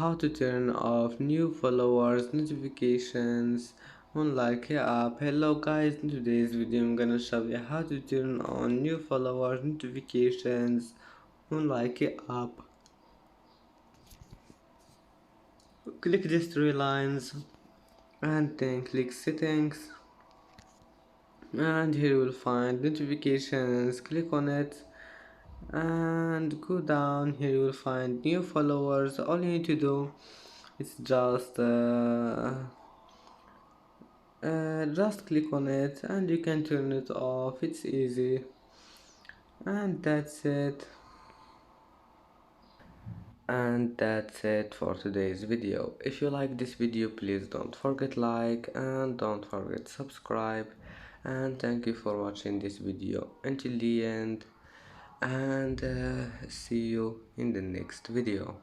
how to turn off new followers notifications on Likee app. Hello guys, in today's video I'm gonna show you how to turn on new followers notifications on Likee app. Click these three lines and then click settings, and here you will find notifications. Click on it and go down. Here you will find new followers. All you need to do is just click on it and you can turn it off. It's easy, and that's it for today's video. If you like this video, please don't forget like and don't forget subscribe, and thank you for watching this video until the end, and see you in the next video.